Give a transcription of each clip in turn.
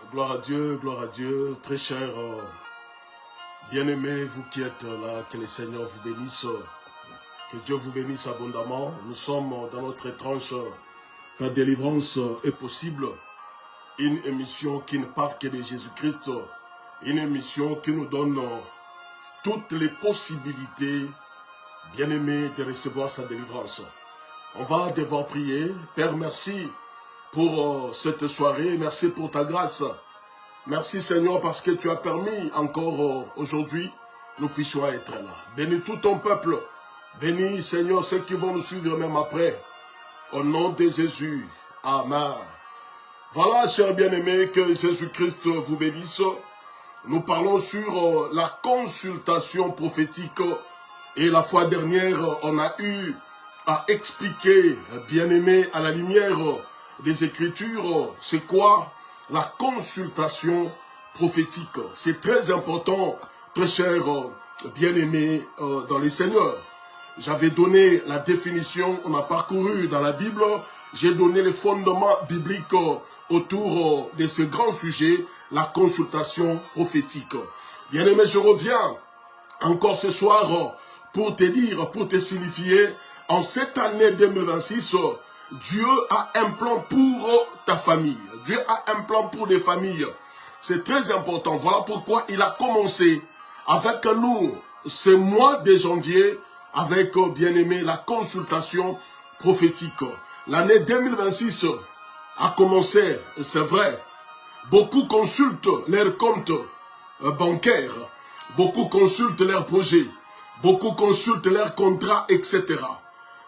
Gloire à Dieu, très cher, bien-aimés, vous qui êtes là, que le Seigneur vous bénisse, que Dieu vous bénisse abondamment. Nous sommes dans notre tranche, ta délivrance est possible, une émission qui ne parle que de Jésus-Christ, une émission qui nous donne toutes les possibilités, bien-aimés, de recevoir sa délivrance. On va devoir prier. Père, merci pour cette soirée, merci pour ta grâce. Merci Seigneur parce que tu as permis encore aujourd'hui, nous puissions être là. Bénis tout ton peuple, bénis Seigneur ceux qui vont nous suivre même après. Au nom de Jésus, Amen. Voilà, chers bien-aimés, que Jésus-Christ vous bénisse. Nous parlons sur la consultation prophétique. Et la fois dernière, on a eu à expliquer, bien-aimés, à la lumière des Écritures, c'est quoi la consultation prophétique. C'est très important, très cher, bien-aimés dans les Seigneurs. J'avais donné la définition, on a parcouru dans la Bible, j'ai donné les fondements bibliques autour de ce grand sujet, la consultation prophétique. Bien-aimés, je reviens encore ce soir pour te dire, pour te signifier, en cette année 2026, Dieu a un plan pour ta famille. Dieu a un plan pour les familles. C'est très important. Voilà pourquoi il a commencé avec nous ce mois de janvier avec, bien aimé, la consultation prophétique. L'année 2026 a commencé, c'est vrai. Beaucoup consultent leurs comptes bancaires. Beaucoup consultent leurs projets. Beaucoup consultent leurs contrats, etc.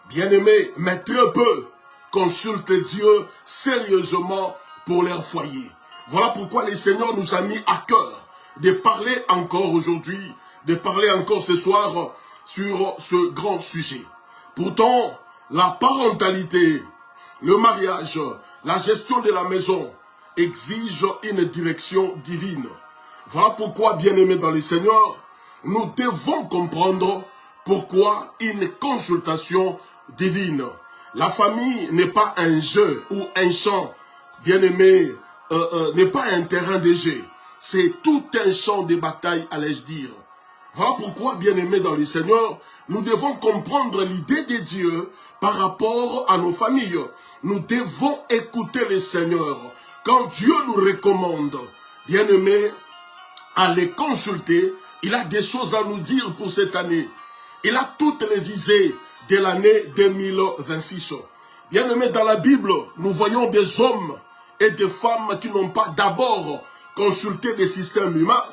Bien aimé, mais très peu consultent Dieu sérieusement pour leur foyer. Voilà pourquoi le Seigneur nous a mis à cœur de parler encore aujourd'hui, de parler encore ce soir sur ce grand sujet. Pourtant, la parentalité, le mariage, la gestion de la maison exigent une direction divine. Voilà pourquoi, bien-aimés dans le Seigneur, nous devons comprendre pourquoi une consultation divine. La famille n'est pas un jeu ou un champ, bien-aimé, n'est pas un terrain de jeu. C'est tout un champ de bataille, allais-je dire. Voilà pourquoi, bien-aimés dans le Seigneur, nous devons comprendre l'idée de Dieu par rapport à nos familles. Nous devons écouter le Seigneur. Quand Dieu nous recommande, bien-aimés, à les consulter, il a des choses à nous dire pour cette année. Il a toutes les visées de l'année 2026. Bien aimé, dans la Bible, nous voyons des hommes et des femmes qui n'ont pas d'abord consulté les systèmes humains,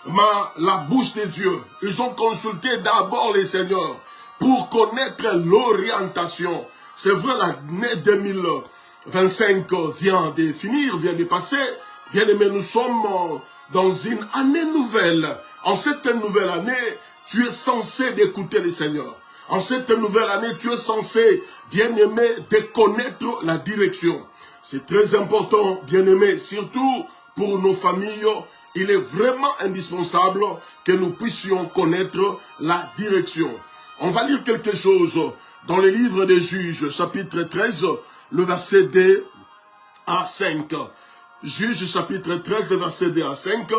mais la bouche de Dieu. Ils ont consulté d'abord les seigneurs pour connaître l'orientation. C'est vrai, l'année 2025 vient de finir, vient de passer. Bien aimé, nous sommes dans une année nouvelle. En cette nouvelle année, tu es censé d'écouter les seigneurs. En cette nouvelle année, tu es censé, bien-aimé, de connaître la direction. C'est très important, bien-aimé, surtout pour nos familles. Il est vraiment indispensable que nous puissions connaître la direction. On va lire quelque chose dans le livre des Juges, chapitre 13, le verset 2 à 5. Juges, chapitre 13, le verset 2 à 5.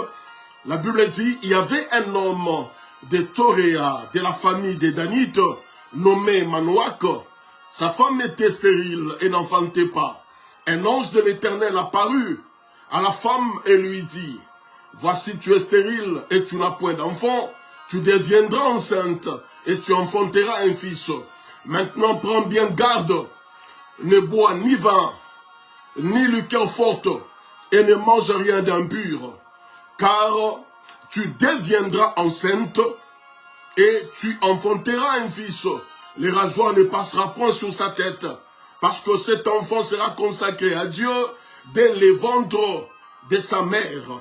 La Bible dit, il y avait un homme de Toréa, de la famille des Danites, nommé Manoach. Sa femme était stérile et n'enfantait pas. Un ange de l'Éternel apparut à la femme et lui dit, voici tu es stérile et tu n'as point d'enfant, tu deviendras enceinte et tu enfanteras un fils. Maintenant prends bien garde, ne bois ni vin, ni liqueur forte, et ne mange rien d'impur, car tu deviendras enceinte et tu enfanteras un fils. Le rasoir ne passera point sur sa tête, parce que cet enfant sera consacré à Dieu dès le ventre de sa mère.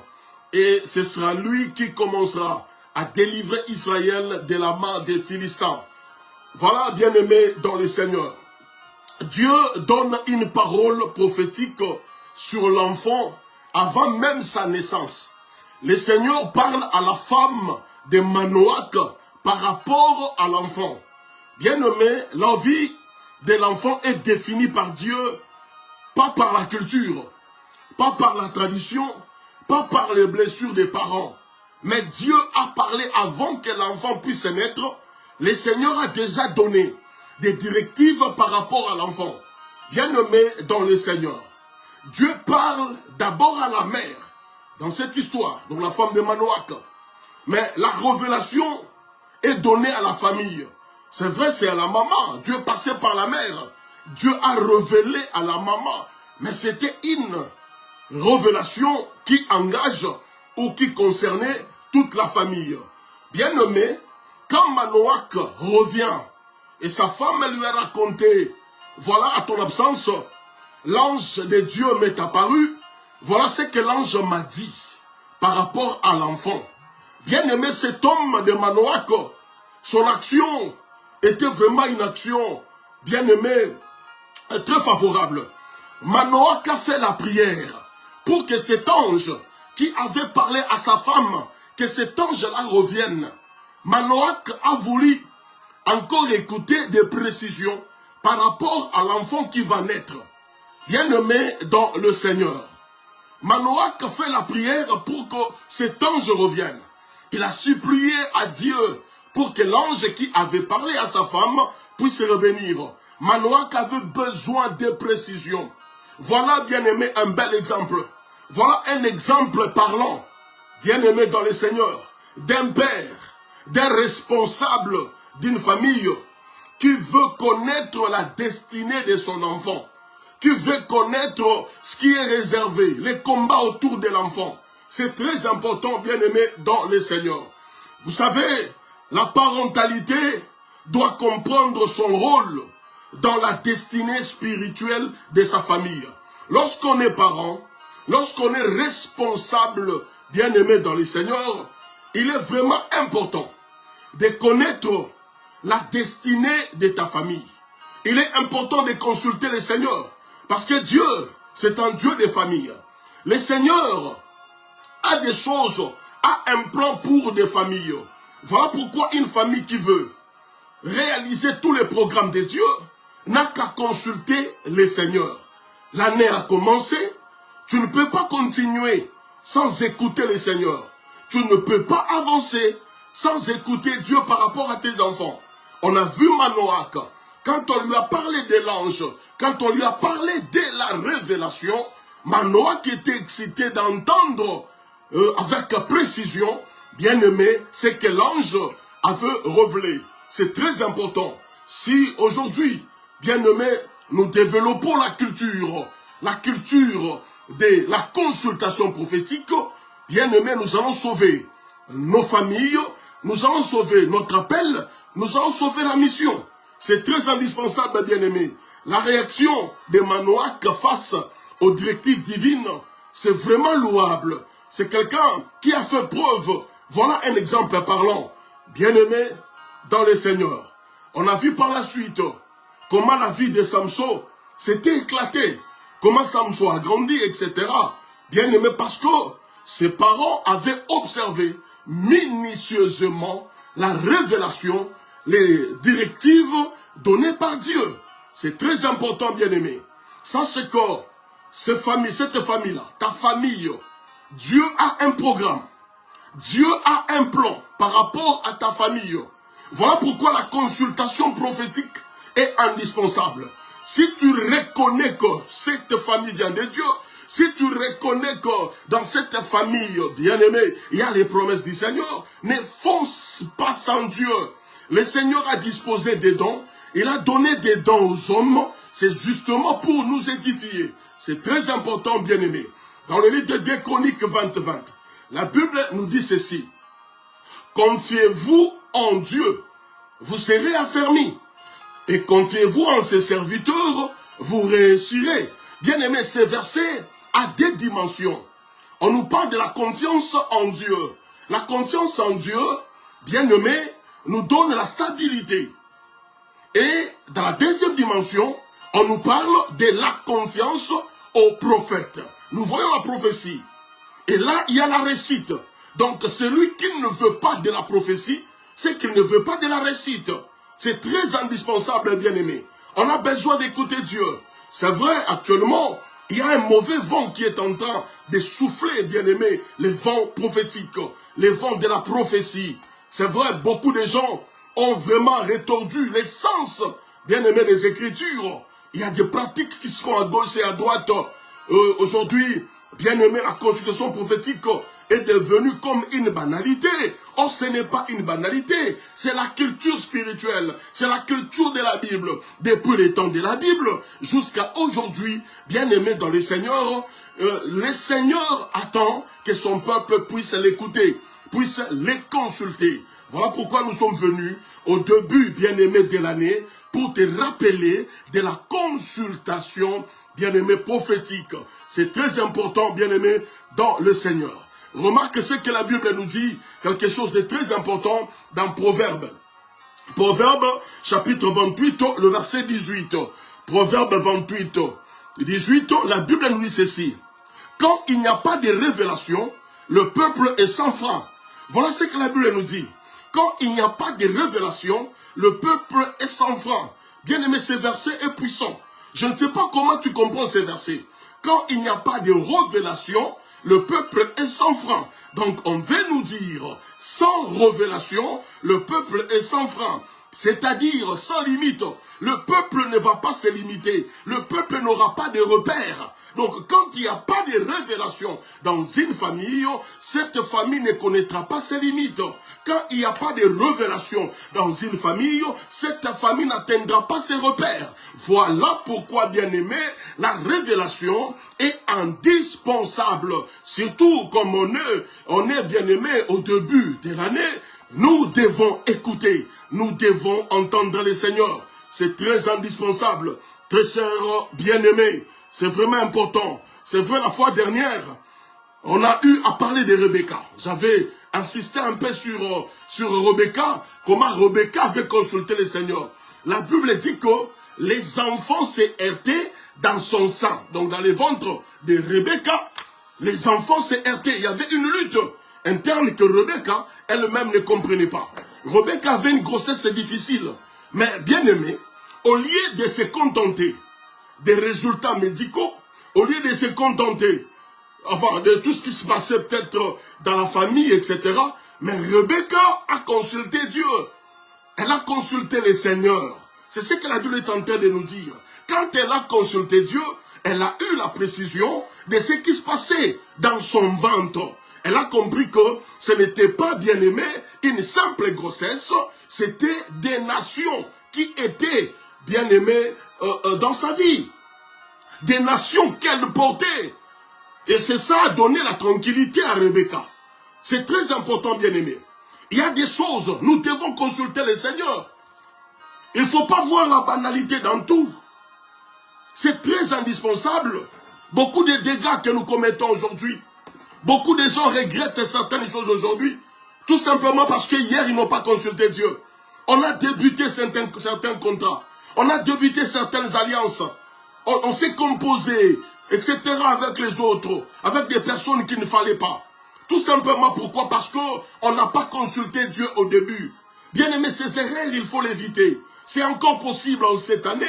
Et ce sera lui qui commencera à délivrer Israël de la main des Philistins. Voilà, bien-aimés dans le Seigneur. Dieu donne une parole prophétique sur l'enfant avant même sa naissance. Le Seigneur parle à la femme de Manoach par rapport à l'enfant. Bien-aimé, la vie de l'enfant est définie par Dieu, pas par la culture, pas par la tradition, pas par les blessures des parents, mais Dieu a parlé avant que l'enfant puisse naître. Le Seigneur a déjà donné des directives par rapport à l'enfant. Bien-aimé dans le Seigneur, Dieu parle d'abord à la mère dans cette histoire, donc la femme de Manoach. Mais la révélation est donnée à la famille. C'est vrai, c'est à la maman. Dieu passait par la mère. Dieu a révélé à la maman. Mais c'était une révélation qui engage ou qui concernait toute la famille. Bien-aimé, quand Manoach revient et sa femme lui a raconté, voilà, à ton absence, l'ange de Dieu m'est apparu, voilà ce que l'ange m'a dit par rapport à l'enfant. Bien-aimé, cet homme de Manoach, son action était vraiment une action, bien-aimé, très favorable. Manoach a fait la prière pour que cet ange qui avait parlé à sa femme, que cet ange-là revienne. Manoach a voulu encore écouter des précisions par rapport à l'enfant qui va naître. Bien-aimé dans le Seigneur, Manoach fait la prière pour que cet ange revienne. Il a supplié à Dieu pour que l'ange qui avait parlé à sa femme puisse revenir. Manoach avait besoin de précisions. Voilà, bien-aimé, un bel exemple. Voilà un exemple parlant, bien-aimé dans le Seigneur, d'un père, d'un responsable d'une famille qui veut connaître la destinée de son enfant, qui veut connaître ce qui est réservé, les combats autour de l'enfant. C'est très important, bien-aimé, dans le Seigneur. Vous savez, la parentalité doit comprendre son rôle dans la destinée spirituelle de sa famille. Lorsqu'on est parent, lorsqu'on est responsable, bien-aimé dans le Seigneur, il est vraiment important de connaître la destinée de ta famille. Il est important de consulter le Seigneur, parce que Dieu, c'est un Dieu de famille. Le Seigneur a des choses, a un plan pour des familles. Voilà pourquoi une famille qui veut réaliser tous les programmes de Dieu n'a qu'à consulter le Seigneur. L'année a commencé, tu ne peux pas continuer sans écouter le Seigneur. Tu ne peux pas avancer sans écouter Dieu par rapport à tes enfants. On a vu Manoach, quand on lui a parlé de l'ange, quand on lui a parlé de la révélation, Manoach était excité d'entendre avec précision, bien aimé, c'est que l'ange avait révélé. C'est très important. Si aujourd'hui, bien aimé, nous développons la culture de la consultation prophétique, bien aimé, nous allons sauver nos familles, nous allons sauver notre appel, nous allons sauver la mission. C'est très indispensable, bien aimé. La réaction de Manoach face aux directives divines, c'est vraiment louable. C'est quelqu'un qui a fait preuve. Voilà un exemple parlant. Bien aimé dans le Seigneur. On a vu par la suite comment la vie de Samson s'était éclatée. Comment Samson a grandi, etc. Bien aimé, parce que ses parents avaient observé minutieusement la révélation, les directives données par Dieu. C'est très important, bien aimé. Sache que cette famille-là, ta famille, Dieu a un programme. Dieu a un plan par rapport à ta famille. Voilà pourquoi la consultation prophétique est indispensable. Si tu reconnais que cette famille vient de Dieu, si tu reconnais que dans cette famille, bien-aimé, il y a les promesses du Seigneur, ne fonce pas sans Dieu. Le Seigneur a disposé des dons, il a donné des dons aux hommes, c'est justement pour nous édifier. C'est très important, bien-aimé. Dans le livre de 2 Chroniques 20-20, la Bible nous dit ceci. Confiez-vous en Dieu, vous serez affermis. Et confiez-vous en ses serviteurs, vous réussirez. Bien-aimé, ces versets a des dimensions. On nous parle de la confiance en Dieu. La confiance en Dieu, bien-aimé, nous donne la stabilité. Et dans la deuxième dimension, on nous parle de la confiance au prophète. Nous voyons la prophétie. Et là, il y a la réussite. Donc, celui qui ne veut pas de la prophétie, c'est qu'il ne veut pas de la réussite. C'est très indispensable, bien-aimé. On a besoin d'écouter Dieu. C'est vrai, actuellement, Il y a un mauvais vent qui est en train de souffler, bien-aimés, les vents prophétiques, les vents de la prophétie. C'est vrai, beaucoup de gens ont vraiment rétordu l'essence, bien-aimés, des Écritures. Il y a des pratiques qui seront à gauche et à droite. Aujourd'hui, bien-aimés, la consultation prophétique est devenue comme une banalité. Or, ce n'est pas une banalité, c'est la culture spirituelle, c'est la culture de la Bible. Depuis les temps de la Bible jusqu'à aujourd'hui, bien-aimés dans le Seigneur attend que son peuple puisse l'écouter, puisse les consulter. Voilà pourquoi nous sommes venus au début, bien-aimés, de l'année, pour te rappeler de la consultation, bien-aimés, prophétique. C'est très important, bien-aimés, dans le Seigneur. Remarque ce que la Bible nous dit, quelque chose de très important dans Proverbe. Proverbe, chapitre 28, le verset 18. Proverbe 28, 18, la Bible nous dit ceci. Quand il n'y a pas de révélation, le peuple est sans frein. Voilà ce que la Bible nous dit. Quand il n'y a pas de révélation, le peuple est sans frein. Bien aimé, ce verset est puissant. Je ne sais pas comment tu comprends ces versets. Quand il n'y a pas de révélation, le peuple est sans frein. Donc on veut nous dire, sans révélation, le peuple est sans frein. C'est-à-dire sans limite. Le peuple ne va pas se limiter. Le peuple n'aura pas de repères. Donc quand il n'y a pas de révélation dans une famille, cette famille ne connaîtra pas ses limites. Quand il n'y a pas de révélation dans une famille, cette famille n'atteindra pas ses repères. Voilà pourquoi, bien aimé, la révélation est indispensable. Surtout comme on est bien aimé au début de l'année, nous devons écouter, nous devons entendre le Seigneur. C'est très indispensable, très cher bien-aimé. C'est vraiment important. C'est vrai, la fois dernière, on a eu à parler de Rebecca. J'avais insisté un peu sur Rebecca, comment Rebecca avait consulté le Seigneur. La Bible dit que les enfants s'est heurtés dans son sein. Donc dans les ventres de Rebecca, les enfants s'est heurtés. Il y avait une lutte interne que Rebecca elle-même ne comprenait pas. Rebecca avait une grossesse difficile. Mais bien aimé, au lieu de se contenter des résultats médicaux, au lieu de se contenter enfin, de tout ce qui se passait peut-être dans la famille, etc., mais Rebecca a consulté Dieu. Elle a consulté le Seigneur. C'est ce que la Bible est en train de nous dire. Quand elle a consulté Dieu, elle a eu la précision de ce qui se passait dans son ventre. Elle a compris que ce n'était pas, bien aimé, une simple grossesse, c'était des nations qui étaient, bien aimées, dans sa vie. Des nations qu'elle portait. Et c'est ça a donné la tranquillité à Rebecca. C'est très important, bien aimé. Il y a des choses, nous devons consulter le Seigneur. Il ne faut pas voir la banalité dans tout. C'est très indispensable. Beaucoup de dégâts que nous commettons aujourd'hui, beaucoup de gens regrettent certaines choses aujourd'hui, tout simplement parce que hier ils n'ont pas consulté Dieu. On a débuté certains contrats, on a débuté certaines alliances, on s'est composé, etc. avec les autres, avec des personnes qu'il ne fallait pas. Tout simplement pourquoi? Parce qu'on n'a pas consulté Dieu au début. Bien aimé, ces erreurs, il faut l'éviter. C'est encore possible en cette année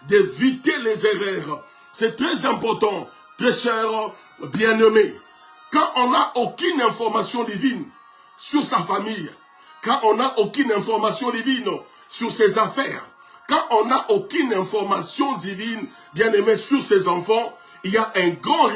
d'éviter les erreurs. C'est très important, très cher bien-aimé. Quand on n'a aucune information divine sur sa famille, quand on n'a aucune information divine sur ses affaires, quand on n'a aucune information divine, bien-aimé, sur ses enfants, il y a un grand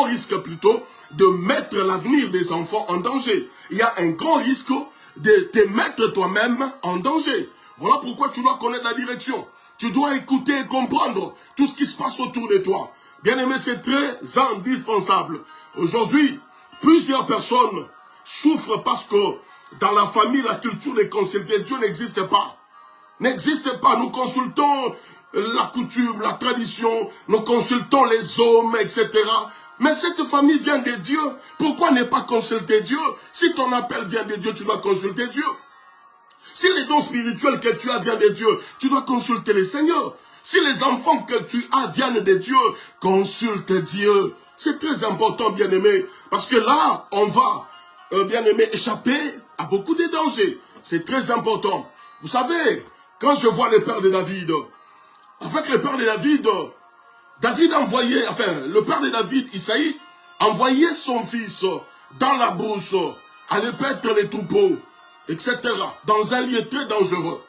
risque plutôt, de mettre l'avenir des enfants en danger. Il y a un grand risque de te mettre toi-même en danger. Voilà pourquoi tu dois connaître la direction. Tu dois écouter et comprendre tout ce qui se passe autour de toi. Bien-aimé, c'est très indispensable. Aujourd'hui, plusieurs personnes souffrent parce que dans la famille, la culture de consulter Dieu n'existe pas. N'existe pas. Nous consultons la coutume, la tradition, nous consultons les hommes, etc. Mais cette famille vient de Dieu. Pourquoi ne pas consulter Dieu? Si ton appel vient de Dieu, tu dois consulter Dieu. Si les dons spirituels que tu as viennent de Dieu, tu dois consulter le Seigneur. Si les enfants que tu as viennent de Dieu, consulte Dieu. C'est très important, bien-aimé, parce que là, on va, bien-aimé, échapper à beaucoup de dangers. C'est très important. Vous savez, quand je vois le père de David, avec le père de David, David envoyait, enfin, le père de David, Isaïe, envoyait son fils dans la brousse, aller paître les troupeaux, etc., dans un lieu très dangereux.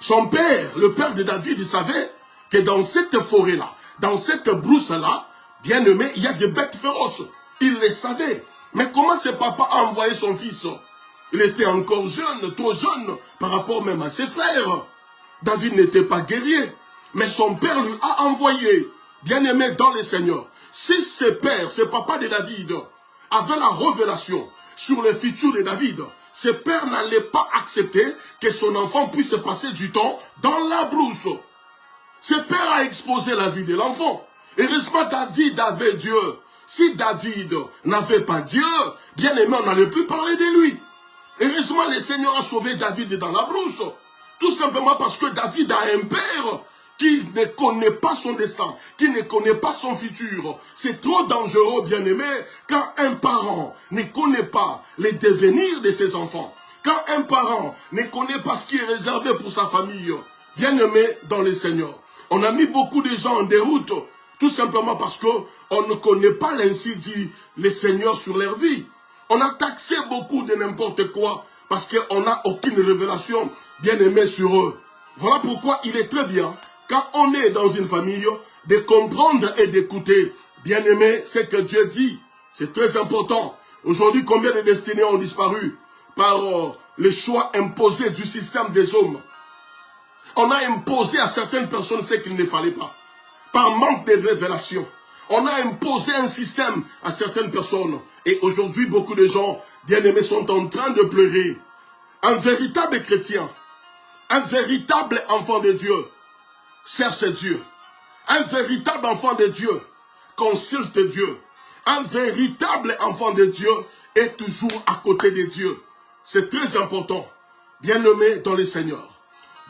Son père, le père de David, il savait que dans cette forêt-là, dans cette brousse-là, bien aimé, il y a des bêtes féroces. Il le savait. Mais comment ce papa a envoyé son fils? Il était encore jeune, trop jeune, par rapport même à ses frères. David n'était pas guerrier, mais son père lui a envoyé, bien aimé dans le Seigneur. Si ses pères, ses papas de David, avaient la révélation sur le futur de David, ses pères n'allaient pas accepter que son enfant puisse passer du temps dans la brousse. Ses pères a exposé la vie de l'enfant. Heureusement, David avait Dieu. Si David n'avait pas Dieu, bien aimé, on n'allait plus parler de lui. Heureusement, le Seigneur a sauvé David dans la brousse. Tout simplement parce que David a un père qui ne connaît pas son destin, qui ne connaît pas son futur. C'est trop dangereux, bien aimé, quand un parent ne connaît pas les devenirs de ses enfants. Quand un parent ne connaît pas ce qui est réservé pour sa famille. Bien aimé dans le Seigneur. On a mis beaucoup de gens en déroute, tout simplement parce qu'on ne connaît pas l'ainsi dit le Seigneur sur leur vie. On a taxé beaucoup de n'importe quoi parce qu'on n'a aucune révélation bien aimée sur eux. Voilà pourquoi il est très bien, quand on est dans une famille, de comprendre et d'écouter, bien aimé, ce que Dieu dit. C'est très important. Aujourd'hui, combien de destinées ont disparu par les choix imposés du système des hommes? On a imposé à certaines personnes ce qu'il ne fallait pas. Par manque de révélation. On a imposé un système à certaines personnes. Et aujourd'hui, beaucoup de gens, bien-aimés, sont en train de pleurer. Un véritable chrétien, un véritable enfant de Dieu, cherche Dieu. Un véritable enfant de Dieu, consulte Dieu. Un véritable enfant de Dieu est toujours à côté de Dieu. C'est très important. Bien-aimés dans le Seigneur.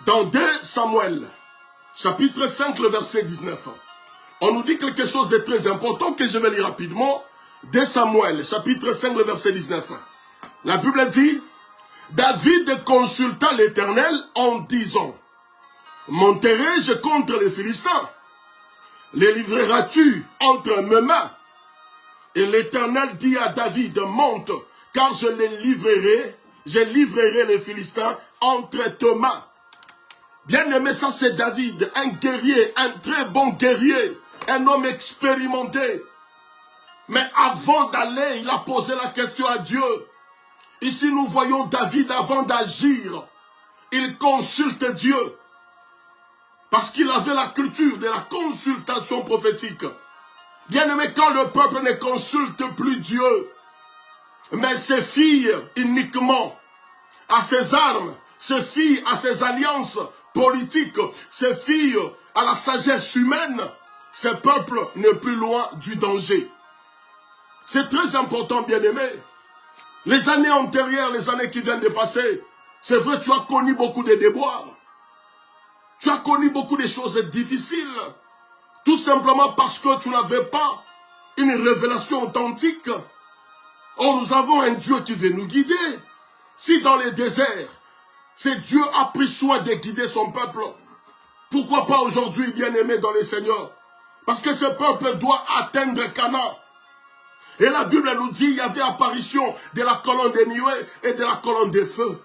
Dans 2 Samuel, chapitre 5, le verset 19, on nous dit quelque chose de très important que je vais lire rapidement. 2 Samuel, chapitre 5, le verset 19. La Bible dit, David consulta l'Éternel en disant, monterai-je contre les Philistins? Les livreras-tu entre mes mains? Et l'Éternel dit à David, monte, car je livrerai les Philistins entre tes mains. Bien aimé, ça c'est David, un guerrier, un très bon guerrier, un homme expérimenté. Mais avant d'aller, il a posé la question à Dieu. Ici nous voyons David avant d'agir, il consulte Dieu. Parce qu'il avait la culture de la consultation prophétique. Bien aimé, quand le peuple ne consulte plus Dieu, mais se fie uniquement à ses armes, se fie à ses alliances politiques, se fie à la sagesse humaine, ce peuple n'est plus loin du danger. C'est très important, bien-aimé. Les années antérieures, les années qui viennent de passer, c'est vrai, tu as connu beaucoup de déboires. Tu as connu beaucoup de choses difficiles. Tout simplement parce que tu n'avais pas une révélation authentique. Or, nous avons un Dieu qui veut nous guider. Si dans les déserts, c'est Dieu a pris soin de guider son peuple, pourquoi pas aujourd'hui, bien-aimé dans les Seigneurs? Parce que ce peuple doit atteindre Canaan. Et la Bible nous dit, il y avait apparition de la colonne de nuée et de la colonne de feu.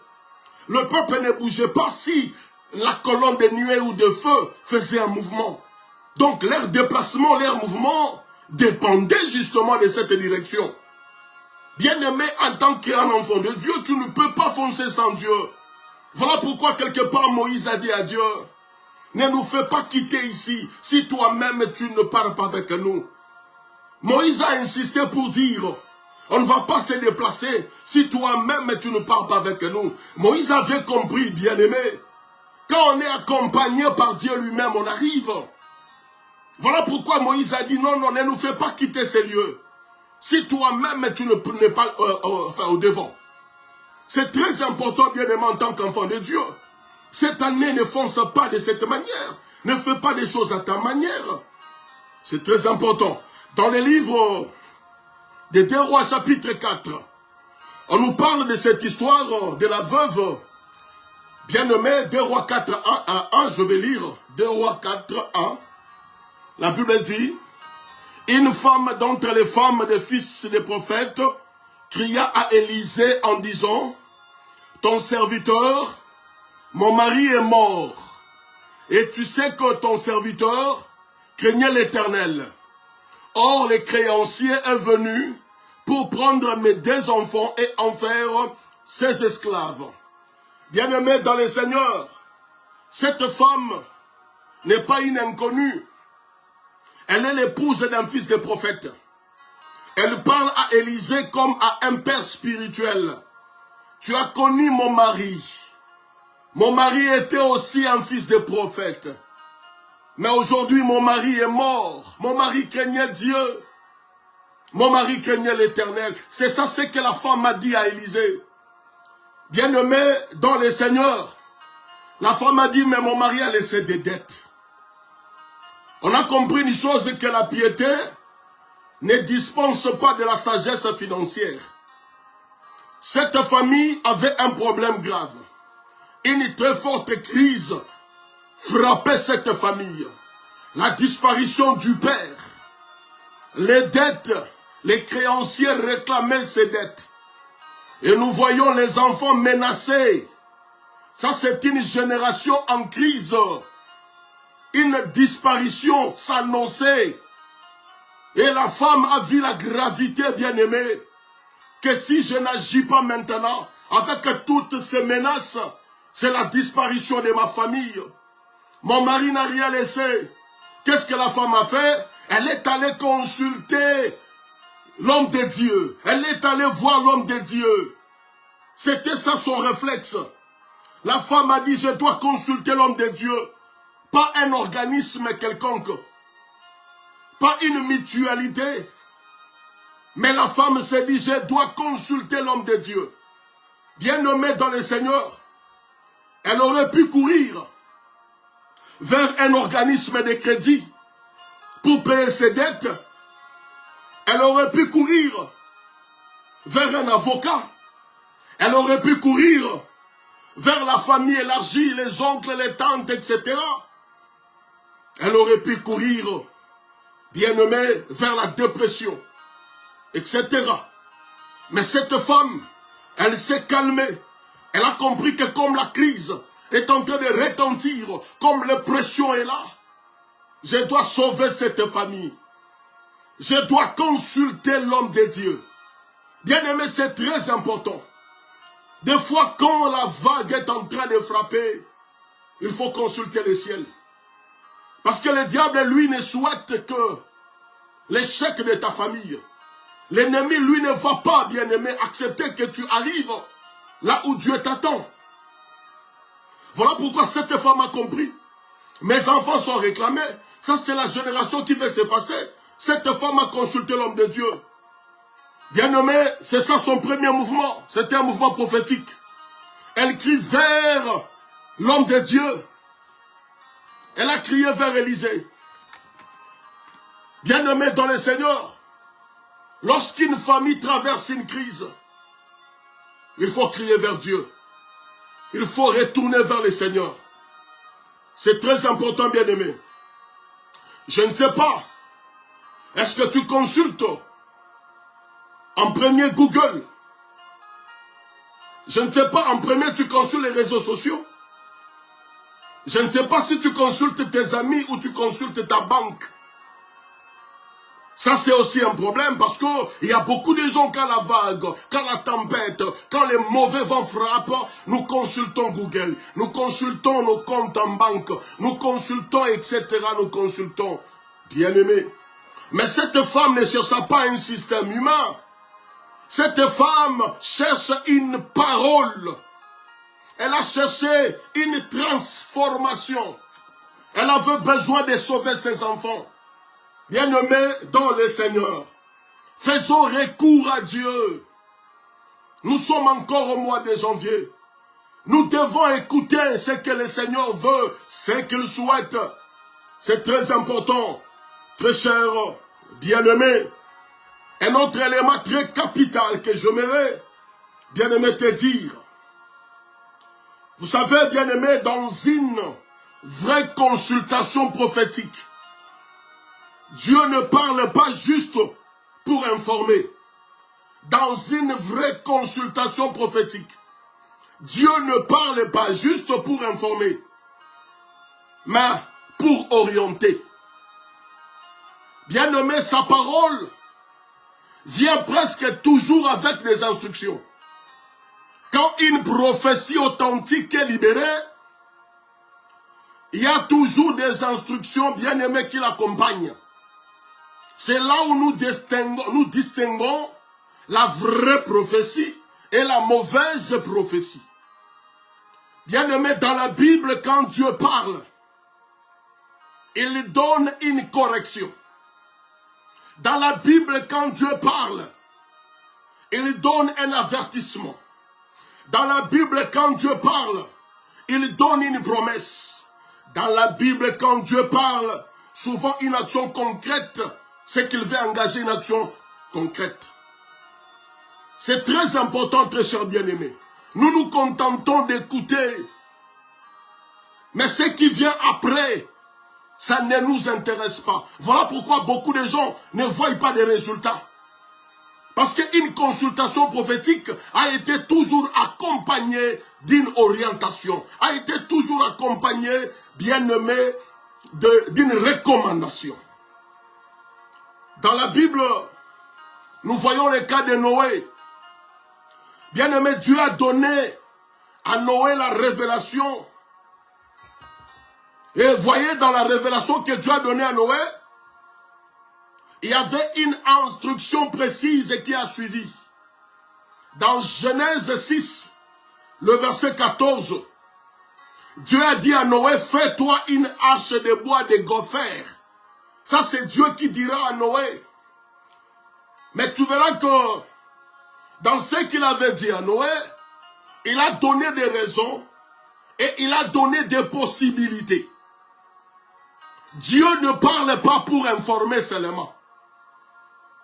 Le peuple ne bougeait pas si la colonne de nuée ou de feu faisait un mouvement. Donc leur déplacement, leur mouvement dépendait justement de cette direction. Bien-aimé, en tant qu'un enfant de Dieu, tu ne peux pas foncer sans Dieu. Voilà pourquoi quelque part Moïse a dit à Dieu, ne nous fais pas quitter ici si toi-même tu ne pars pas avec nous. Moïse a insisté pour dire, on ne va pas se déplacer si toi-même tu ne pars pas avec nous. Moïse avait compris, bien-aimé, quand on est accompagné par Dieu lui-même, on arrive. Voilà pourquoi Moïse a dit, non, non, ne nous fais pas quitter ces lieux. Si toi-même tu n'es pas au devant. C'est très important, bien-aimé, en tant qu'enfant de Dieu. Cette année, ne fonce pas de cette manière. Ne fais pas des choses à ta manière. C'est très important. Dans le livre des 2 Rois, chapitre 4, on nous parle de cette histoire de la veuve. Bien-aimé, 2 Rois 4, 1 à 1, je vais lire. 2 Rois 4, 1. La Bible dit, une femme d'entre les femmes des fils des prophètes cria à Élisée en disant, ton serviteur, mon mari est mort, et tu sais que ton serviteur craignait l'Éternel. Or, le créancier est venu pour prendre mes 2 enfants et en faire ses esclaves. Bien-aimés dans le Seigneur, cette femme n'est pas une inconnue. Elle est l'épouse d'un fils de prophète. Elle parle à Élisée comme à un père spirituel. Tu as connu mon mari. Mon mari était aussi un fils de prophète. Mais aujourd'hui, mon mari est mort. Mon mari craignait Dieu. Mon mari craignait l'Éternel. C'est ça ce que la femme a dit à Élisée. Bien-aimé dans le Seigneur, la femme a dit, mais mon mari a laissé des dettes. On a compris une chose, que la piété ne dispense pas de la sagesse financière. Cette famille avait un problème grave. Une très forte crise frappait cette famille. La disparition du père. Les dettes, les créanciers réclamaient ces dettes. Et nous voyons les enfants menacés. Ça, c'est une génération en crise. Une disparition s'annonçait. Et la femme a vu la gravité, bien-aimée, que si je n'agis pas maintenant, avec toutes ces menaces, c'est la disparition de ma famille. Mon mari n'a rien laissé. Qu'est-ce que la femme a fait? Elle est allée consulter l'homme de Dieu. Elle est allée voir l'homme de Dieu. C'était ça son réflexe. La femme a dit, je dois consulter l'homme de Dieu. Pas un organisme quelconque. Pas une mutualité. Mais la femme s'est dit, je dois consulter l'homme de Dieu. Bien nommé dans le Seigneur. Elle aurait pu courir vers un organisme de crédit pour payer ses dettes. Elle aurait pu courir vers un avocat. Elle aurait pu courir vers la famille élargie, les oncles, les tantes, etc. Elle aurait pu courir, bien aimée, vers la dépression, etc. Mais cette femme, elle s'est calmée. Elle a compris que comme la crise est en train de retentir, comme la pression est là, je dois sauver cette famille. Je dois consulter l'homme de Dieu. Bien aimé, c'est très important. Des fois, quand la vague est en train de frapper, il faut consulter le ciel. Parce que le diable, lui, ne souhaite que l'échec de ta famille. L'ennemi, lui, ne va pas, bien aimé, accepter que tu arrives là où Dieu t'attend. Voilà pourquoi cette femme a compris. Mes enfants sont réclamés. Ça, c'est la génération qui veut s'effacer. Cette femme a consulté l'homme de Dieu. Bien-aimé, c'est ça son premier mouvement. C'était un mouvement prophétique. Elle crie vers l'homme de Dieu. Elle a crié vers Élisée. Bien-aimé dans le Seigneur, lorsqu'une famille traverse une crise, il faut crier vers Dieu. Il faut retourner vers le Seigneur. C'est très important, bien-aimé. Je ne sais pas. Est-ce que tu consultes en premier Google? Je ne sais pas, en premier tu consultes les réseaux sociaux? Je ne sais pas si tu consultes tes amis ou tu consultes ta banque. Ça, c'est aussi un problème parce qu'il y a beaucoup de gens, quand la vague, quand la tempête, quand les mauvais vents frappent, nous consultons Google, nous consultons nos comptes en banque, nous consultons, etc. Nous consultons. Bien-aimé. Mais cette femme ne chercha pas un système humain. Cette femme cherche une parole. Elle a cherché une transformation. Elle avait besoin de sauver ses enfants. Bien-aimés dans le Seigneur, faisons recours à Dieu. Nous sommes encore au mois de janvier. Nous devons écouter ce que le Seigneur veut, ce qu'il souhaite. C'est très important, très cher, bien-aimé. Un autre élément très capital que j'aimerais, bien-aimé, te dire. Vous savez, bien-aimé, dans une vraie consultation prophétique, Dieu ne parle pas juste pour informer. Dans une vraie consultation prophétique, Dieu ne parle pas juste pour informer, mais pour orienter. Bien-aimé, sa parole vient presque toujours avec des instructions. Quand une prophétie authentique est libérée, il y a toujours des instructions bien-aimées qui l'accompagnent. C'est là où nous distinguons la vraie prophétie et la mauvaise prophétie. Bien-aimé, dans la Bible, quand Dieu parle, il donne une correction. Dans la Bible, quand Dieu parle, il donne un avertissement. Dans la Bible, quand Dieu parle, il donne une promesse. Dans la Bible, quand Dieu parle, souvent une action concrète, c'est qu'il veut engager une action concrète. C'est très important, très chers bien-aimés. Nous nous contentons d'écouter. Mais ce qui vient après, ça ne nous intéresse pas. Voilà pourquoi beaucoup de gens ne voient pas de résultats. Parce qu'une consultation prophétique a été toujours accompagnée d'une orientation, a été toujours accompagnée, bien-aimé, d'une recommandation. Dans la Bible, nous voyons le cas de Noé. Bien-aimé, Dieu a donné à Noé la révélation. Et voyez dans la révélation que Dieu a donnée à Noé, il y avait une instruction précise qui a suivi. Dans Genèse 6, le verset 14, Dieu a dit à Noé, fais-toi une arche de bois de gopher. Ça, c'est Dieu qui dira à Noé. Mais tu verras que dans ce qu'il avait dit à Noé, il a donné des raisons et il a donné des possibilités. Dieu ne parle pas pour informer seulement.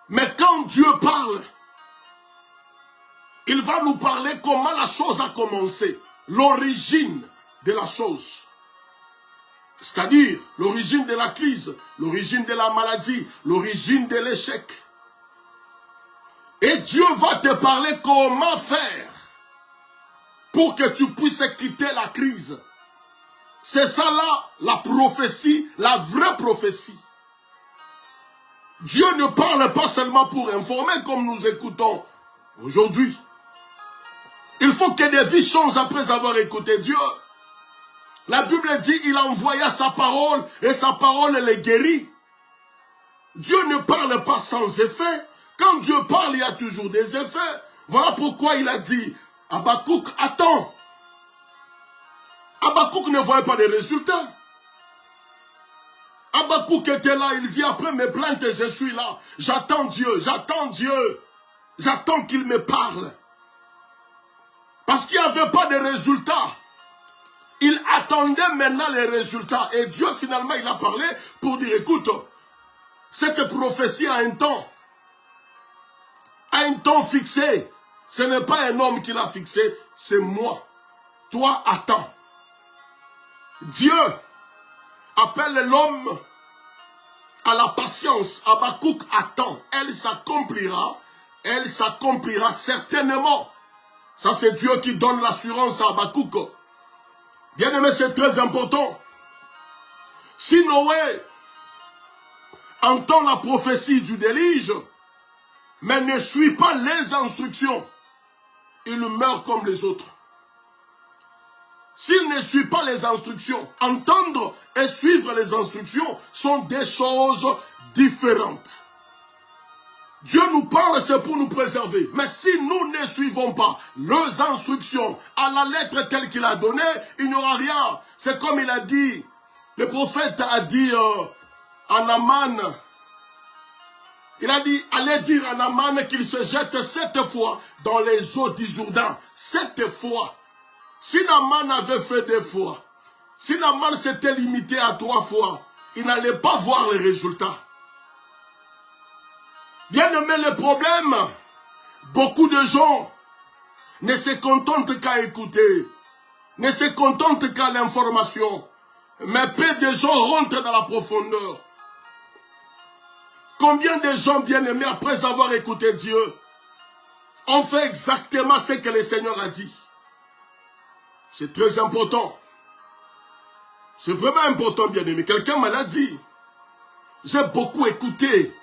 Mais quand Dieu parle, il va nous parler comment la chose a commencé. L'origine de la chose. C'est-à-dire l'origine de la crise, l'origine de la maladie, l'origine de l'échec. Et Dieu va te parler comment faire pour que tu puisses quitter la crise. C'est ça là, la prophétie, la vraie prophétie. Dieu ne parle pas seulement pour informer comme nous écoutons aujourd'hui. Il faut que des vies changent après avoir écouté Dieu. La Bible dit il envoya sa parole et sa parole les guérit. Dieu ne parle pas sans effet. Quand Dieu parle, il y a toujours des effets. Voilà pourquoi il a dit, Habakkuk, attends. Habakkuk ne voyait pas de résultats. Habakkuk était là, il dit, après mes plaintes, je suis là. J'attends Dieu, j'attends Dieu. J'attends qu'il me parle. Parce qu'il n'y avait pas de résultats. Il attendait maintenant les résultats. Et Dieu, finalement, il a parlé pour dire, écoute, cette prophétie a un temps. A un temps fixé. Ce n'est pas un homme qui l'a fixé, c'est moi. Toi, attends. Dieu appelle l'homme à la patience. Habakkuk attend. Elle s'accomplira certainement. Ça, c'est Dieu qui donne l'assurance à Habakkuk. Bien aimé, c'est très important. Si Noé entend la prophétie du déluge, mais ne suit pas les instructions, il meurt comme les autres. S'il ne suit pas les instructions, entendre et suivre les instructions sont des choses différentes. Dieu nous parle, c'est pour nous préserver. Mais si nous ne suivons pas les instructions à la lettre telle qu'il a donnée, il n'y aura rien. C'est comme il a dit, le prophète a dit à Naaman, il a dit, allez dire à Naaman qu'il se jette 7 fois dans les eaux du Jourdain. 7 fois. Si Naaman avait fait 2 fois, si Naaman s'était limité à 3 fois, il n'allait pas voir les résultats. Bien aimé, le problème, beaucoup de gens ne se contentent qu'à écouter, ne se contentent qu'à l'information, mais peu de gens rentrent dans la profondeur. Combien de gens bien-aimés, après avoir écouté Dieu, ont fait exactement ce que le Seigneur a dit? C'est très important. C'est vraiment important, bien-aimé. Quelqu'un m'a dit, j'ai beaucoup écouté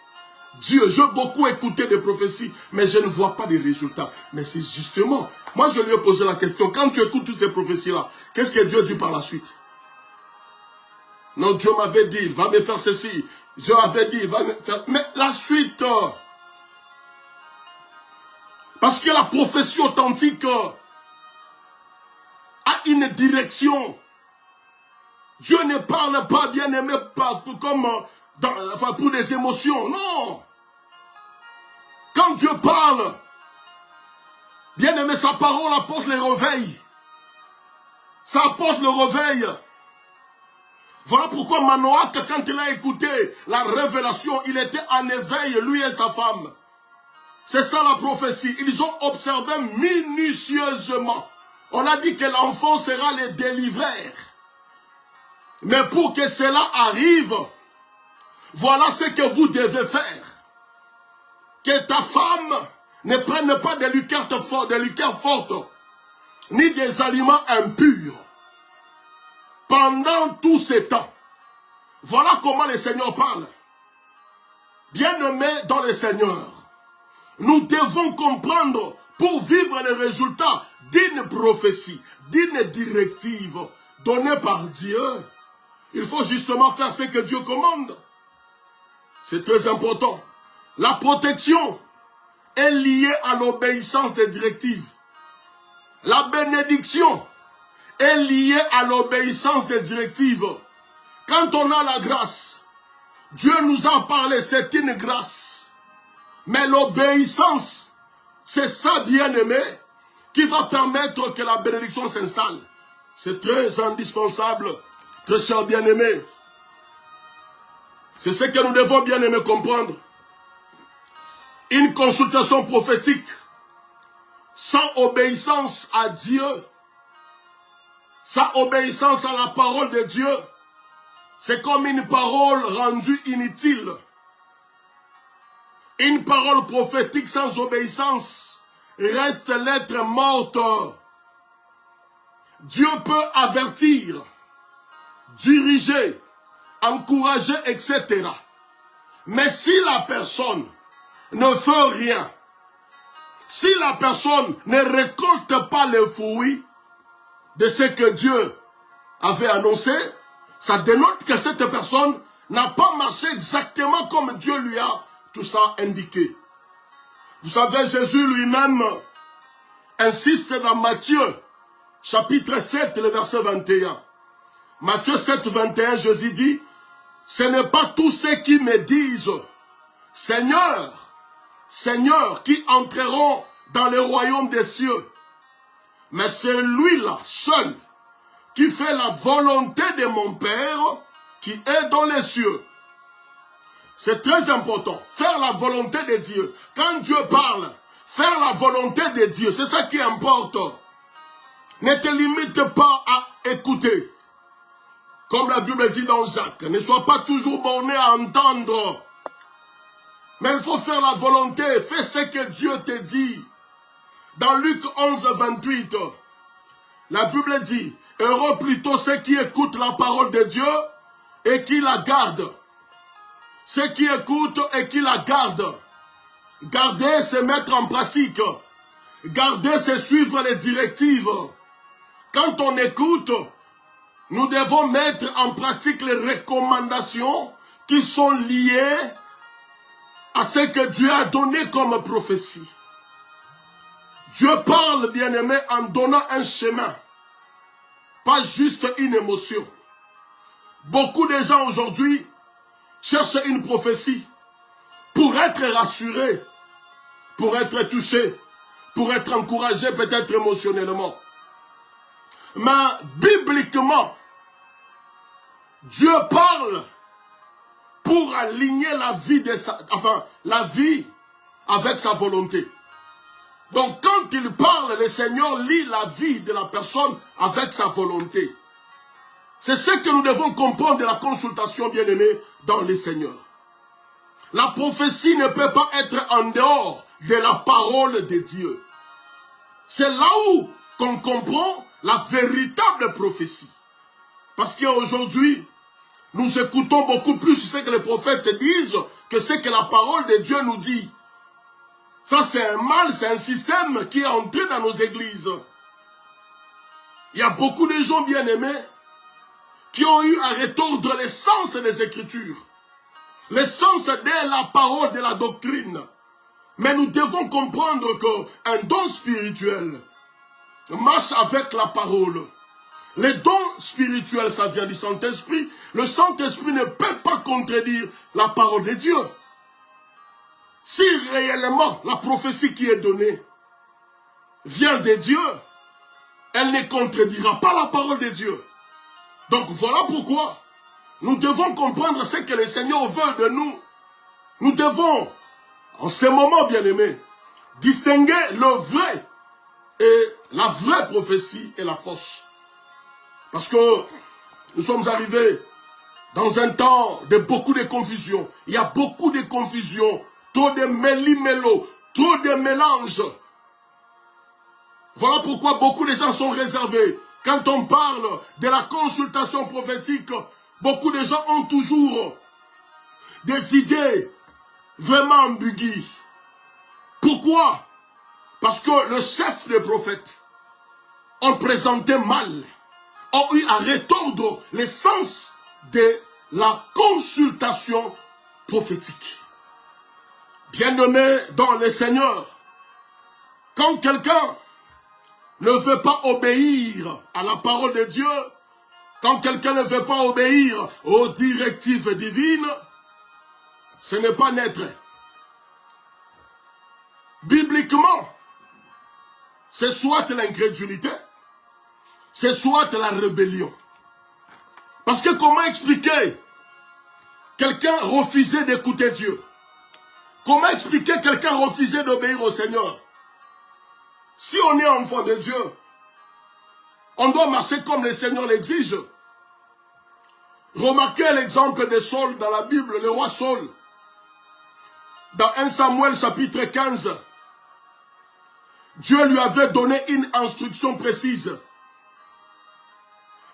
Dieu, j'ai beaucoup écouté des prophéties, mais je ne vois pas de résultats. Mais c'est justement, moi je lui ai posé la question, quand tu écoutes toutes ces prophéties-là, qu'est-ce que Dieu dit par la suite? Non, Dieu m'avait dit, il va me faire ceci. Dieu avait dit, il va me faire... Mais la suite, parce que la prophétie authentique a une direction. Dieu ne parle pas, bien-aimé, comme pour des émotions. Non. Quand Dieu parle, bien-aimé, sa parole apporte le réveil. Ça apporte le réveil. Voilà pourquoi Manoach, quand il a écouté la révélation, il était en éveil, lui et sa femme. C'est ça la prophétie. Ils ont observé minutieusement. On a dit que l'enfant sera le délivreur. Mais pour que cela arrive, voilà ce que vous devez faire. Que ta femme ne prenne pas des liqueurs fortes, ni des aliments impurs. Pendant tout ce temps. Voilà comment le Seigneur parle. Bien-aimés dans le Seigneur, nous devons comprendre pour vivre les résultats d'une prophétie, d'une directive donnée par Dieu. Il faut justement faire ce que Dieu commande. C'est très important. La protection est liée à l'obéissance des directives. La bénédiction est liée à l'obéissance des directives. Quand on a la grâce, Dieu nous a parlé, c'est une grâce. Mais l'obéissance, c'est ça, bien-aimé, qui va permettre que la bénédiction s'installe. C'est très indispensable, très cher bien-aimé. C'est ce que nous devons, bien-aimé, comprendre. Une consultation prophétique sans obéissance à Dieu, sans obéissance à la parole de Dieu, c'est comme une parole rendue inutile. Une parole prophétique sans obéissance reste lettre morte. Dieu peut avertir, diriger, encourager, etc. Mais si la personne ne fait rien, si la personne ne récolte pas les fruits de ce que Dieu avait annoncé, ça dénote que cette personne n'a pas marché exactement comme Dieu lui a tout ça indiqué. Vous savez, Jésus lui-même insiste dans Matthieu, chapitre 7, le verset 21. Matthieu 7, 21, Jésus dit, « Ce n'est pas tous ceux qui me disent, Seigneur, Seigneur, qui entreront dans le royaume des cieux, mais c'est lui-là, seul, qui fait la volonté de mon Père qui est dans les cieux. » C'est très important. Faire la volonté de Dieu. Quand Dieu parle, faire la volonté de Dieu, c'est ça qui importe. Ne te limite pas à écouter. Comme la Bible dit dans Jacques, ne sois pas toujours borné à entendre. Mais il faut faire la volonté. Fais ce que Dieu te dit. Dans Luc 11, 28, la Bible dit, « Heureux plutôt ceux qui écoutent la parole de Dieu et qui la gardent. » Ceux qui écoutent et qui la gardent. Garder, c'est mettre en pratique. Garder, c'est suivre les directives. Quand on écoute, nous devons mettre en pratique les recommandations qui sont liées à ce que Dieu a donné comme prophétie. Dieu parle, bien-aimé, en donnant un chemin, pas juste une émotion. Beaucoup de gens aujourd'hui cherchent une prophétie pour être rassurés, pour être touchés, pour être encouragés peut-être émotionnellement. Mais bibliquement, Dieu parle pour aligner la vie la vie avec sa volonté. Donc quand il parle, le Seigneur lie la vie de la personne avec sa volonté. C'est ce que nous devons comprendre de la consultation, bien-aimée, dans le Seigneur. La prophétie ne peut pas être en dehors de la parole de Dieu. C'est là où qu'on comprend la véritable prophétie. Parce qu'aujourd'hui, nous écoutons beaucoup plus ce que les prophètes disent que ce que la parole de Dieu nous dit. Ça, c'est un mal, c'est un système qui est entré dans nos églises. Il y a beaucoup de gens bien-aimés qui ont eu à retordre l'essence des Écritures. L'essence de la parole, de la doctrine. Mais nous devons comprendre qu'un don spirituel marche avec la parole. Les dons spirituels, ça vient du Saint-Esprit. Le Saint-Esprit ne peut pas contredire la parole de Dieu. Si réellement la prophétie qui est donnée vient de Dieu, elle ne contredira pas la parole de Dieu. Donc voilà pourquoi nous devons comprendre ce que le Seigneur veut de nous. Nous devons, en ce moment bien-aimés, distinguer le vrai et la vraie prophétie et la fausse. Parce que nous sommes arrivés dans un temps de beaucoup de confusion. Il y a beaucoup de confusion, trop de méli-mélo, trop de mélanges. Voilà pourquoi beaucoup de gens sont réservés. Quand on parle de la consultation prophétique, beaucoup de gens ont toujours des idées vraiment ambiguës. Pourquoi? Parce que le chef des prophètes ont présenté mal, ont eu à retordre l'essence de la consultation prophétique. Bien-aimés dans le Seigneur, quand quelqu'un ne veut pas obéir à la parole de Dieu, quand quelqu'un ne veut pas obéir aux directives divines, ce n'est pas naître. Bibliquement, c'est soit l'incrédulité, c'est soit la rébellion. Parce que comment expliquer quelqu'un refuser d'écouter Dieu? Comment expliquer quelqu'un refuser d'obéir au Seigneur? Si on est enfant de Dieu, on doit marcher comme le Seigneur l'exige. Remarquez l'exemple de Saul dans la Bible, le roi Saul. Dans 1 Samuel chapitre 15, Dieu lui avait donné une instruction précise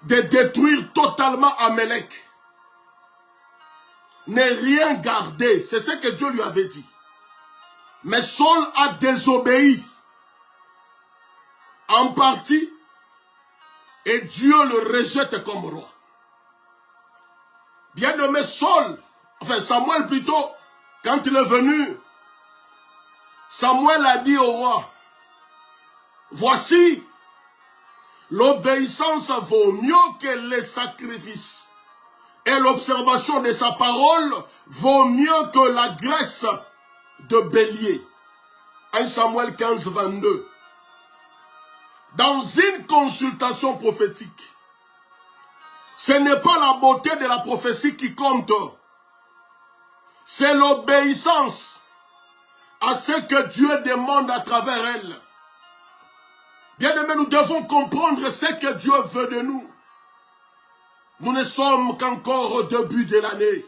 de détruire totalement Amalek. Ne rien garder, c'est ce que Dieu lui avait dit. Mais Saul a désobéi en partie et Dieu le rejette comme roi. Bien-aimé Saul, enfin Samuel plutôt, quand il est venu, Samuel a dit au roi, voici, l'obéissance vaut mieux que les sacrifices. Et l'observation de sa parole vaut mieux que la graisse de bélier. 1 Samuel 15, 22. Dans une consultation prophétique, ce n'est pas la beauté de la prophétie qui compte. C'est l'obéissance à ce que Dieu demande à travers elle. Bien-aimés, nous devons comprendre ce que Dieu veut de nous. Nous ne sommes qu'encore au début de l'année.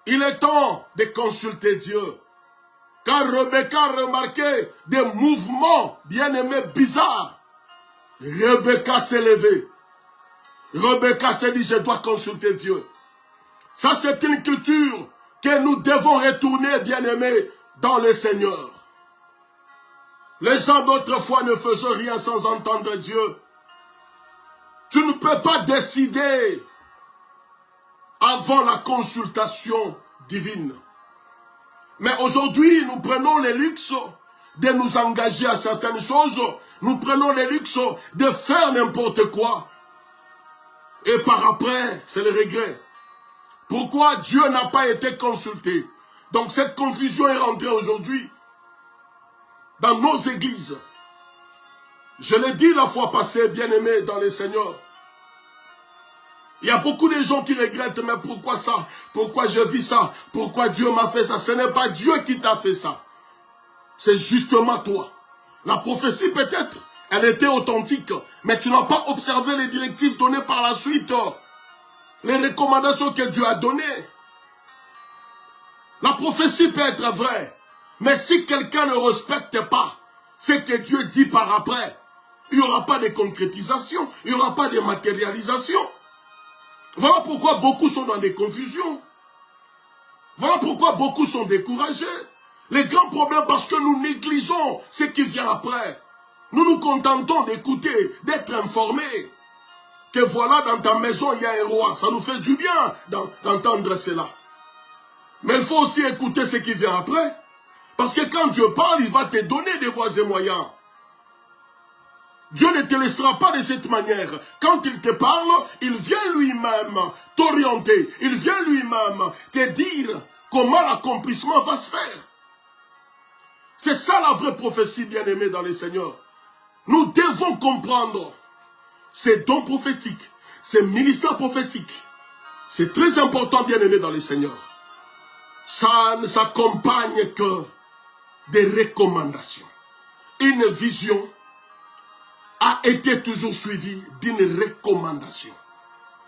Il est temps de consulter Dieu. Quand Rebecca remarquait des mouvements, bien-aimés, bizarres, Rebecca s'est levée. Rebecca s'est dit, je dois consulter Dieu. Ça, c'est une culture que nous devons retourner, bien-aimés, dans le Seigneur. Les gens d'autrefois ne faisaient rien sans entendre Dieu. Tu ne peux pas décider avant la consultation divine. Mais aujourd'hui, nous prenons le luxe de nous engager à certaines choses. Nous prenons le luxe de faire n'importe quoi. Et par après, c'est le regret. Pourquoi Dieu n'a pas été consulté? Donc cette confusion est rentrée aujourd'hui dans nos églises. Je l'ai dit la fois passée, bien-aimés dans les Seigneurs. Il y a beaucoup de gens qui regrettent, mais pourquoi ça? Pourquoi je vis ça? Pourquoi Dieu m'a fait ça? Ce n'est pas Dieu qui t'a fait ça. C'est justement toi. La prophétie peut-être, elle était authentique, mais tu n'as pas observé les directives données par la suite. Les recommandations que Dieu a données. La prophétie peut être vraie. Mais si quelqu'un ne respecte pas ce que Dieu dit par après, il n'y aura pas de concrétisation, il n'y aura pas de matérialisation. Voilà pourquoi beaucoup sont dans des confusions. Voilà pourquoi beaucoup sont découragés. Les grands problèmes parce que nous négligeons ce qui vient après. Nous nous contentons d'écouter, d'être informés. Que voilà, dans ta maison, il y a un roi. Ça nous fait du bien d'entendre cela. Mais il faut aussi écouter ce qui vient après. Parce que quand Dieu parle, il va te donner des voies et moyens. Dieu ne te laissera pas de cette manière. Quand il te parle, il vient lui-même t'orienter. Il vient lui-même te dire comment l'accomplissement va se faire. C'est ça la vraie prophétie, bien-aimée dans le Seigneur. Nous devons comprendre ces dons prophétiques, ces ministères prophétiques. C'est très important, bien-aimé dans le Seigneur. Ça ne s'accompagne que des recommandations. Une vision a été toujours suivie d'une recommandation.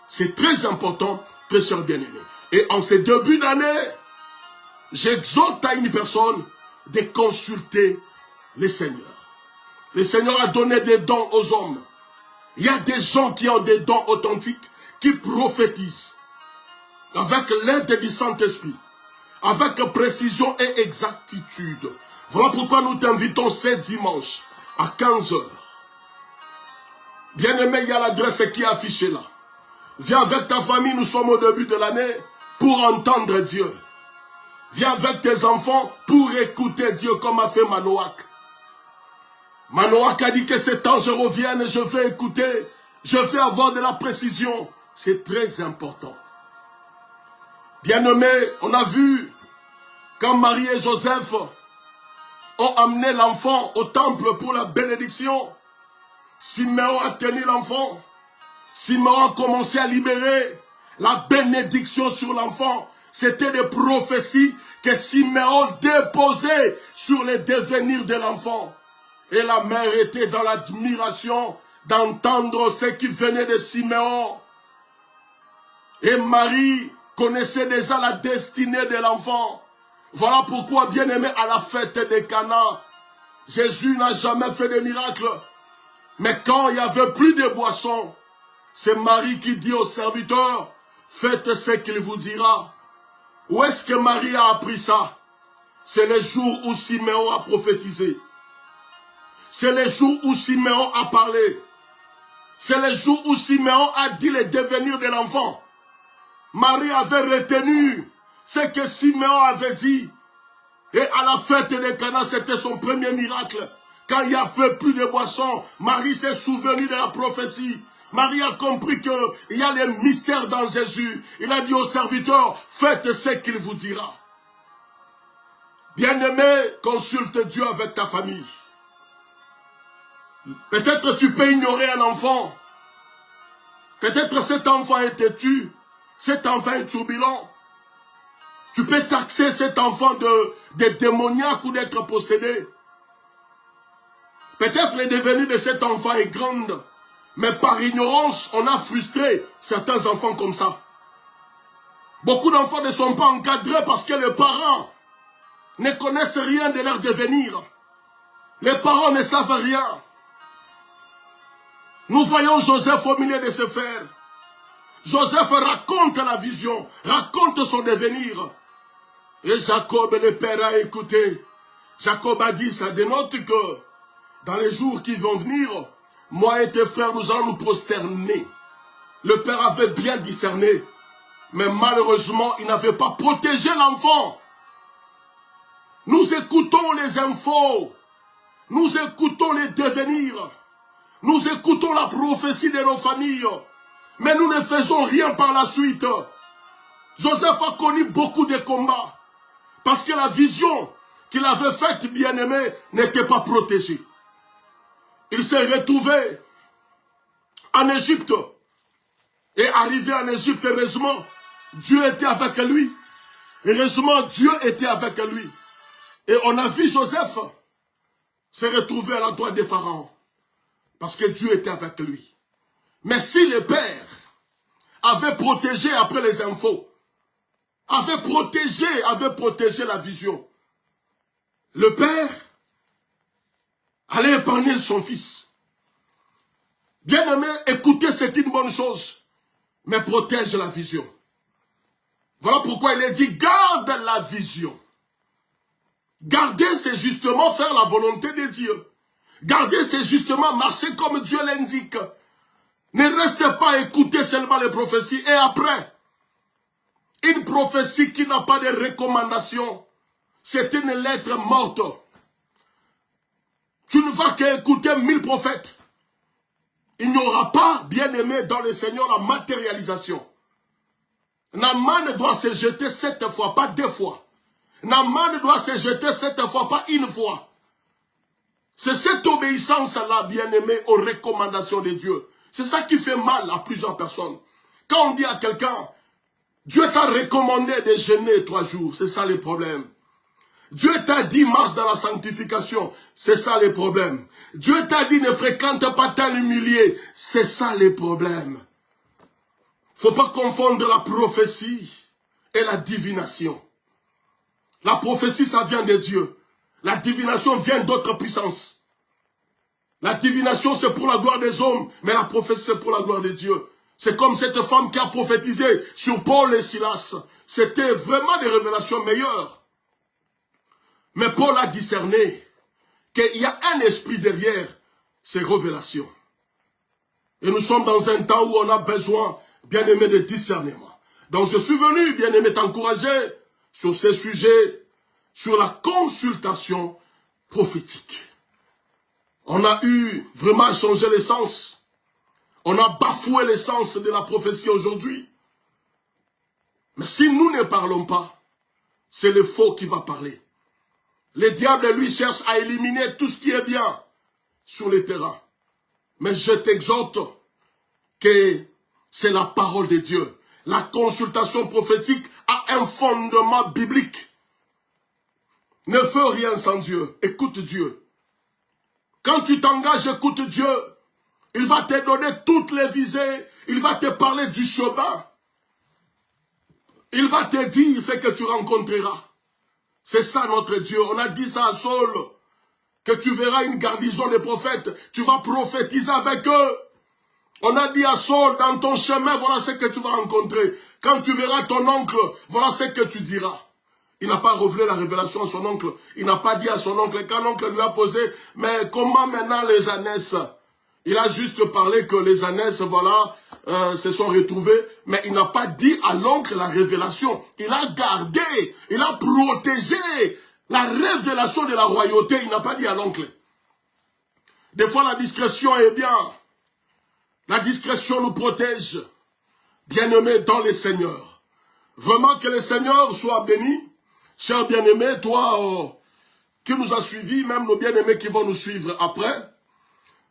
C'est très important, très cher bien-aimé. Et en ces débuts d'année, j'exhorte à une personne de consulter le Seigneur. Le Seigneur a donné des dons aux hommes. Il y a des gens qui ont des dons authentiques, qui prophétisent avec l'aide du Saint-Esprit, avec précision et exactitude. Voilà pourquoi nous t'invitons ce dimanche à 15 h. Bien-aimé, il y a l'adresse qui est affichée là. Viens avec ta famille, nous sommes au début de l'année, pour entendre Dieu. Viens avec tes enfants pour écouter Dieu comme a fait Manoach. Manoach a dit que cet ange revienne et je vais écouter, je vais avoir de la précision. C'est très important. Bien-aimé, on a vu quand Marie et Joseph ont amené l'enfant au temple pour la bénédiction. Siméon a tenu l'enfant. Siméon a commencé à libérer la bénédiction sur l'enfant. C'était des prophéties que Siméon déposait sur le devenir de l'enfant. Et la mère était dans l'admiration d'entendre ce qui venait de Siméon. Et Marie connaissait déjà la destinée de l'enfant. Voilà pourquoi, bien-aimé, à la fête de Cana, Jésus n'a jamais fait de miracle. Mais quand il n'y avait plus de boissons, c'est Marie qui dit au serviteur, faites ce qu'il vous dira. Où est-ce que Marie a appris ça? C'est le jour où Siméon a prophétisé. C'est le jour où Siméon a parlé. C'est le jour où Siméon a dit le devenir de l'enfant. Marie avait retenu ce que Siméon avait dit. Et à la fête de Cana, c'était son premier miracle. Quand il n'y avait plus de boissons, Marie s'est souvenue de la prophétie. Marie a compris qu'il y a les mystères dans Jésus. Il a dit au serviteur, faites ce qu'il vous dira. Bien-aimé, consulte Dieu avec ta famille. Peut-être tu peux ignorer un enfant. Peut-être cet enfant est têtu. Cet enfant est turbulent. Tu peux taxer cet enfant de démoniaque ou d'être possédé. Peut-être le devenir de cet enfant est grande. Mais par ignorance, on a frustré certains enfants comme ça. Beaucoup d'enfants ne sont pas encadrés parce que les parents ne connaissent rien de leur devenir. Les parents ne savent rien. Nous voyons Joseph au milieu de ses frères. Joseph raconte la vision, raconte son devenir. Et Jacob, le père, a écouté. Jacob a dit, ça dénote que dans les jours qui vont venir, moi et tes frères, nous allons nous prosterner. Le père avait bien discerné, mais malheureusement, il n'avait pas protégé l'enfant. Nous écoutons les infos, nous écoutons les devenirs, nous écoutons la prophétie de nos familles, mais nous ne faisons rien par la suite. Joseph a connu beaucoup de combats, parce que la vision qu'il avait faite, bien-aimé, n'était pas protégée. Il s'est retrouvé en Égypte. Et arrivé en Égypte, heureusement, Dieu était avec lui. Heureusement, Dieu était avec lui. Et on a vu Joseph se retrouver à la droite des pharaons. Parce que Dieu était avec lui. Mais si le père avait protégé après les infos, avait protégé la vision. Le père allait épargner son fils. Bien-aimé, écouter c'est une bonne chose, mais protège la vision. Voilà pourquoi il est dit, garde la vision. Garder, c'est justement faire la volonté de Dieu. Garder, c'est justement marcher comme Dieu l'indique. Ne restez pas à écouter seulement les prophéties. Et après, une prophétie qui n'a pas de recommandation, c'est une lettre morte. Tu ne vas qu'écouter 1000 prophètes. Il n'y aura pas, bien aimé, dans le Seigneur, la matérialisation. Naaman doit se jeter 7 fois, pas 2 fois. Naaman doit se jeter 7 fois, pas 1 fois. C'est cette obéissance-là, bien aimé, aux recommandations de Dieu. C'est ça qui fait mal à plusieurs personnes. Quand on dit à quelqu'un, Dieu t'a recommandé de jeûner 3 jours, c'est ça le problème. Dieu t'a dit marche dans la sanctification, c'est ça le problème. Dieu t'a dit ne fréquente pas tel humilié, c'est ça le problème. Faut pas confondre la prophétie et la divination. La prophétie, ça vient de Dieu. La divination vient d'autres puissances. La divination, c'est pour la gloire des hommes, mais la prophétie, c'est pour la gloire de Dieu. C'est comme cette femme qui a prophétisé sur Paul et Silas. C'était vraiment des révélations meilleures. Mais Paul a discerné qu'il y a un esprit derrière ces révélations. Et nous sommes dans un temps où on a besoin, bien aimé, de discernement. Donc je suis venu, bien aimé, t'encourager sur ces sujets, sur la consultation prophétique. On a eu vraiment à changer l'essence. On a bafoué l'essence de la prophétie aujourd'hui. Mais si nous ne parlons pas, c'est le faux qui va parler. Le diable, lui, cherche à éliminer tout ce qui est bien sur le terrain. Mais je t'exhorte que c'est la parole de Dieu. La consultation prophétique a un fondement biblique. Ne fais rien sans Dieu. Écoute Dieu. Quand tu t'engages, écoute Dieu. Il va te donner toutes les visées. Il va te parler du chemin. Il va te dire ce que tu rencontreras. C'est ça notre Dieu. On a dit ça à Saul, que tu verras une garnison de prophètes. Tu vas prophétiser avec eux. On a dit à Saul, dans ton chemin, voilà ce que tu vas rencontrer. Quand tu verras ton oncle, voilà ce que tu diras. Il n'a pas révélé la révélation à son oncle. Il n'a pas dit à son oncle. Quand l'oncle lui a posé, mais comment maintenant les ânesses? Il a juste parlé que les ânesses, voilà, se sont retrouvés. Mais il n'a pas dit à l'oncle la révélation. Il a gardé, il a protégé la révélation de la royauté. Il n'a pas dit à l'oncle. Des fois, la discrétion est bien. La discrétion nous protège. Bien-aimés dans le Seigneur. Vraiment que le Seigneur soit béni. Cher bien-aimé, toi qui nous as suivis, même nos bien-aimés qui vont nous suivre après.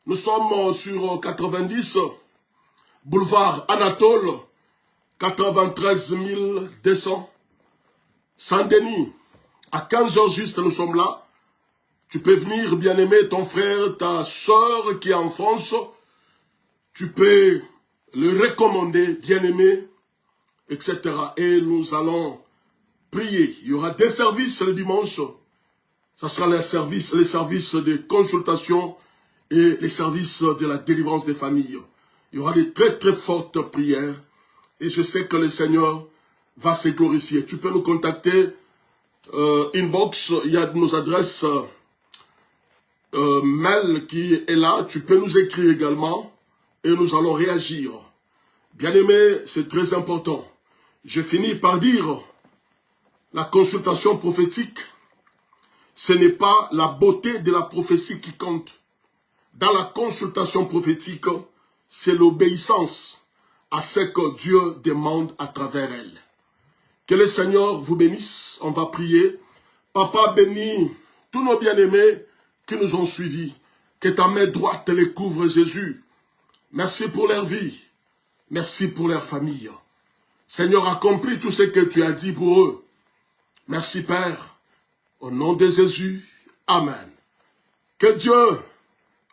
Nous sommes sur 90, boulevard Anatole, 93 200, Saint-Denis. À 15h juste, nous sommes là. Tu peux venir, bien-aimé, ton frère, ta soeur qui est en France. Tu peux le recommander, bien-aimé, etc. Et nous allons prier. Il y aura des services le dimanche. Ça sera les services de consultation et les services de la délivrance des familles. Il y aura des très très fortes prières. Et je sais que le Seigneur va se glorifier. Tu peux nous contacter. Inbox, il y a nos adresses mail qui est là. Tu peux nous écrire également. Et nous allons réagir. Bien-aimé, c'est très important. Je finis par dire, la consultation prophétique, ce n'est pas la beauté de la prophétie qui compte. Dans la consultation prophétique, c'est l'obéissance à ce que Dieu demande à travers elle. Que le Seigneur vous bénisse. On va prier. Papa, bénis tous nos bien-aimés qui nous ont suivis. Que ta main droite les couvre, Jésus. Merci pour leur vie. Merci pour leur famille. Seigneur, accomplis tout ce que tu as dit pour eux. Merci, Père. Au nom de Jésus. Amen. Que Dieu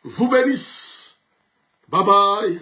vous bénisse. Bye bye.